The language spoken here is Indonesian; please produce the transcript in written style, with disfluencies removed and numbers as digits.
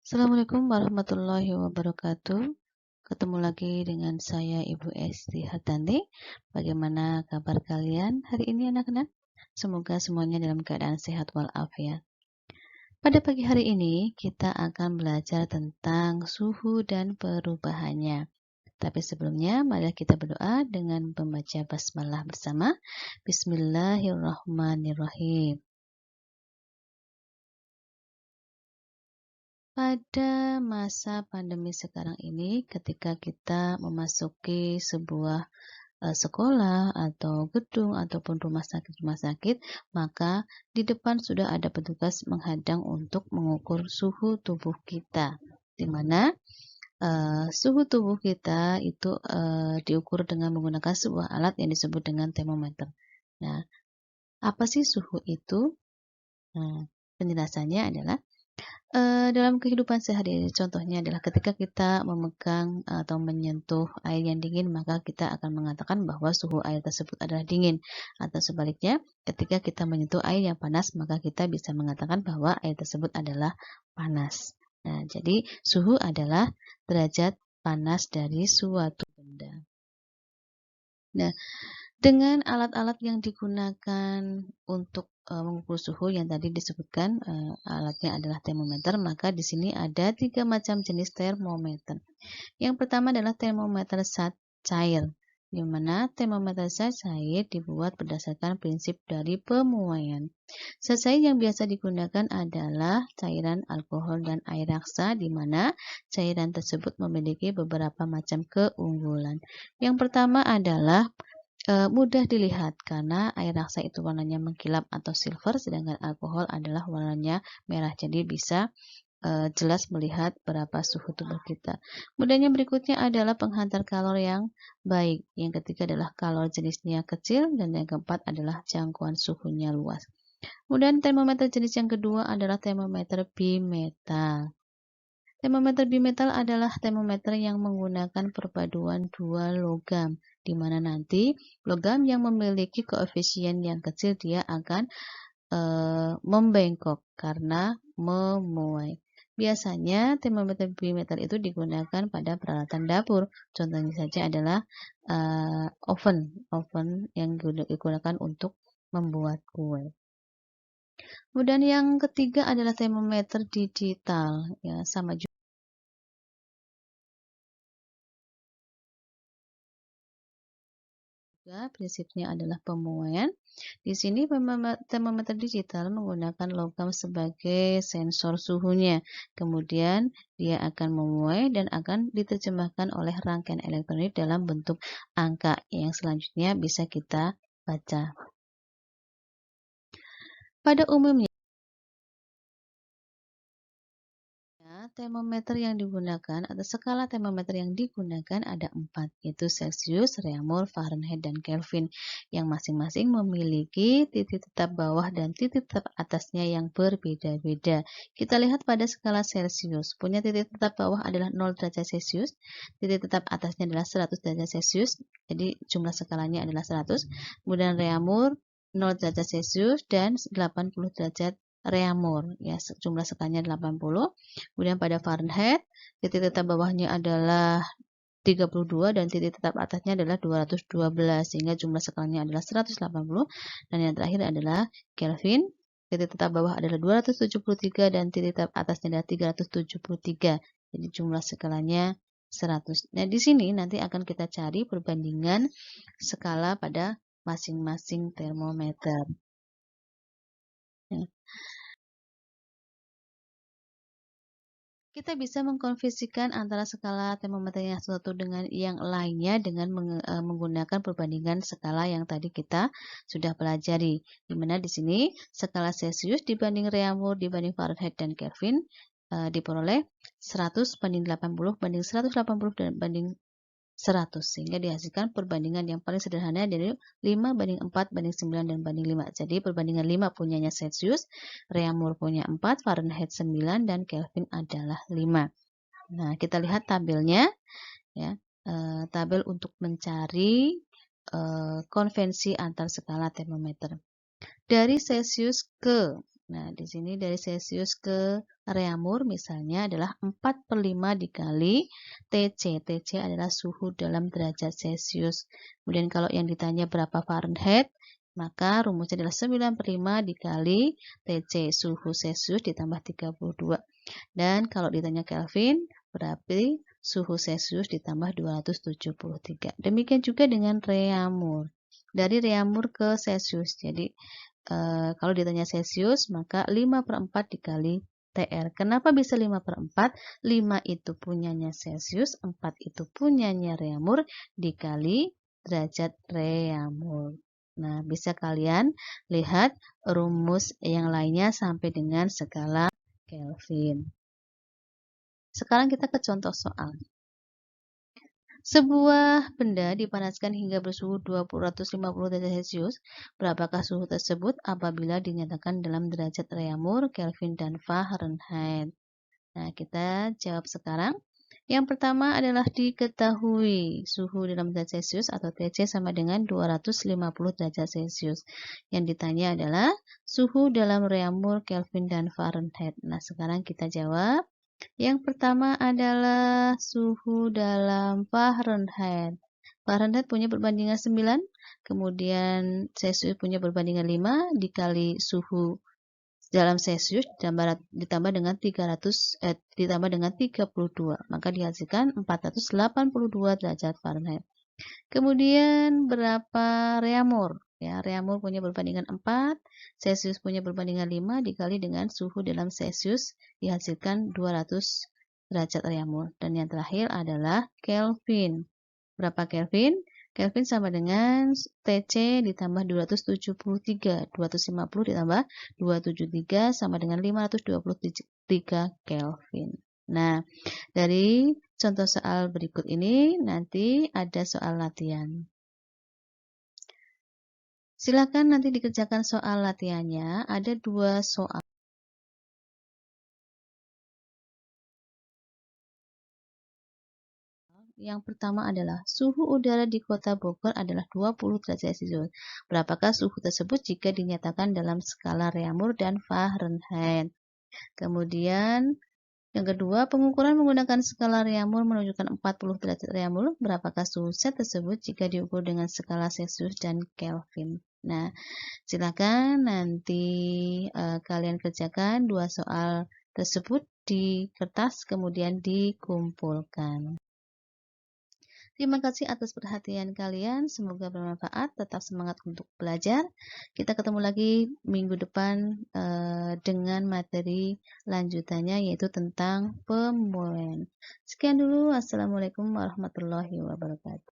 Assalamualaikum warahmatullahi wabarakatuh. Ketemu lagi dengan saya Ibu Esti Hartanti. Bagaimana kabar kalian hari ini anak-anak? Semoga semuanya dalam keadaan sehat walafiat. Pada pagi hari ini kita akan belajar tentang suhu dan perubahannya. Tapi sebelumnya mari kita berdoa dengan membaca basmalah bersama. Bismillahirrahmanirrahim. Pada masa pandemi sekarang ini, ketika kita memasuki sebuah sekolah atau gedung ataupun rumah sakit, maka di depan sudah ada petugas menghadang untuk mengukur suhu tubuh kita, di mana suhu tubuh kita itu diukur dengan menggunakan sebuah alat yang disebut dengan termometer. Nah, apa sih suhu itu? Nah, penjelasannya adalah dalam kehidupan sehari-hari, contohnya adalah ketika kita memegang atau menyentuh air yang dingin, maka kita akan mengatakan bahwa suhu air tersebut adalah dingin. Atau sebaliknya, ketika kita menyentuh air yang panas, maka kita bisa mengatakan bahwa air tersebut adalah panas. Nah, jadi suhu adalah derajat panas dari suatu benda. Nah, dengan alat-alat yang digunakan untuk mengukur suhu yang tadi disebutkan, alatnya adalah termometer, maka di sini ada 3 macam jenis termometer. Yang pertama adalah termometer zat cair, di mana termometer zat cair dibuat berdasarkan prinsip dari pemuaian. Zat cair yang biasa digunakan adalah cairan alkohol dan air raksa, di mana cairan tersebut memiliki beberapa macam keunggulan. Yang pertama adalah mudah dilihat karena air raksa itu warnanya mengkilap atau silver, sedangkan alkohol adalah warnanya merah. Jadi bisa jelas melihat berapa suhu tubuh kita. Kemudian yang berikutnya adalah penghantar kalor yang baik. Yang ketiga adalah kalor jenisnya kecil, dan yang keempat adalah jangkauan suhunya luas. Kemudian termometer jenis yang kedua adalah termometer bimetal. Termometer bimetal adalah termometer yang menggunakan perpaduan dua logam, di mana nanti logam yang memiliki koefisien yang kecil dia akan membengkok karena memuai. Biasanya termometer bimetal itu digunakan pada peralatan dapur. Contohnya saja adalah oven yang digunakan untuk membuat kue. Kemudian yang ketiga adalah termometer digital, ya sama juga. Prinsipnya adalah pemuaian. Di sini termometer digital menggunakan logam sebagai sensor suhunya. Kemudian dia akan memuai dan akan diterjemahkan oleh rangkaian elektronik dalam bentuk angka yang selanjutnya bisa kita baca. Pada umumnya, termometer yang digunakan atau skala termometer yang digunakan ada 4, yaitu Celsius, Reaumur, Fahrenheit, dan Kelvin, yang masing-masing memiliki titik tetap bawah dan titik tetap atasnya yang berbeda-beda. Kita lihat pada skala Celsius, punya titik tetap bawah adalah 0 derajat Celsius, titik tetap atasnya adalah 100 derajat Celsius, jadi jumlah skalanya adalah 100. Kemudian Reaumur 0 derajat Celsius dan 80 derajat Reaumur, ya, jumlah skalanya 80. Kemudian pada Fahrenheit, titik tetap bawahnya adalah 32 dan titik tetap atasnya adalah 212, sehingga jumlah skalanya adalah 180. Dan yang terakhir adalah Kelvin, titik tetap bawah adalah 273 dan titik tetap atasnya adalah 373. Jadi jumlah skalanya 100. Nah, di sini nanti akan kita cari perbandingan skala pada masing-masing termometer. Kita bisa mengkonversikan antara skala termometer yang satu dengan yang lainnya dengan menggunakan perbandingan skala yang tadi kita sudah pelajari. Di mana di sini skala Celsius dibanding Reaumur dibanding Fahrenheit dan Kelvin diperoleh 100 banding 80 banding 180 dan banding 100, sehingga dihasilkan perbandingan yang paling sederhana dari 5 banding 4 banding 9 dan banding 5. Jadi perbandingan 5 punyanya Celsius, Reaumur punya 4, Fahrenheit 9, dan Kelvin adalah 5. Nah, kita lihat tabelnya, ya, tabel untuk mencari konvensi antar skala termometer. Dari Celsius ke Nah, di sini dari Celcius ke Reaumur misalnya adalah 4/5 dikali TC. TC adalah suhu dalam derajat Celcius. Kemudian kalau yang ditanya berapa Fahrenheit, maka rumusnya adalah 9/5 dikali TC, suhu Celcius ditambah 32. Dan kalau ditanya Kelvin, berarti suhu Celcius ditambah 273. Demikian juga dengan Reaumur. Dari Reaumur ke Celcius. Jadi, kalau ditanya Celcius, maka 5/4 dikali TR. Kenapa bisa 5/4? 5 itu punyanya Celcius, 4 itu punyanya Reaumur, dikali derajat Reaumur. Nah, bisa kalian lihat rumus yang lainnya sampai dengan skala Kelvin. Sekarang kita ke contoh soal. Sebuah benda dipanaskan hingga bersuhu 250 derajat Celcius. Berapakah suhu tersebut apabila dinyatakan dalam derajat Reaumur, Kelvin, dan Fahrenheit? Nah, kita jawab sekarang. Yang pertama adalah diketahui suhu dalam derajat Celcius atau TC sama dengan 250 derajat Celcius. Yang ditanya adalah suhu dalam Reaumur, Kelvin, dan Fahrenheit. Nah, sekarang kita jawab. Yang pertama adalah suhu dalam Fahrenheit. Fahrenheit punya perbandingan 9, kemudian Celsius punya perbandingan 5 dikali suhu dalam Celsius ditambah dengan 32, maka dihasilkan 482 derajat Fahrenheit. Kemudian berapa Reaumur? Ya, Reaumur punya perbandingan 4, Celsius punya perbandingan 5 dikali dengan suhu dalam Celsius dihasilkan 200 derajat Reaumur. Dan yang terakhir adalah Kelvin. Berapa Kelvin? Kelvin sama dengan TC ditambah 273. 250 ditambah 273 sama dengan 523 Kelvin. Nah, dari contoh soal berikut ini nanti ada soal latihan. Silakan nanti dikerjakan soal latihannya. Ada 2 soal. Yang pertama adalah suhu udara di Kota Bogor adalah 20 derajat Celcius. Berapakah suhu tersebut jika dinyatakan dalam skala Reaumur dan Fahrenheit? Kemudian yang kedua, pengukuran menggunakan skala Reaumur menunjukkan 40 derajat Reaumur. Berapakah suhu set tersebut jika diukur dengan skala Celcius dan Kelvin? Nah, silakan nanti kalian kerjakan 2 soal tersebut di kertas kemudian dikumpulkan. Terima kasih atas perhatian kalian, semoga bermanfaat, tetap semangat untuk belajar. Kita ketemu lagi minggu depan dengan materi lanjutannya yaitu tentang pemulaian. Sekian dulu, Assalamualaikum warahmatullahi wabarakatuh.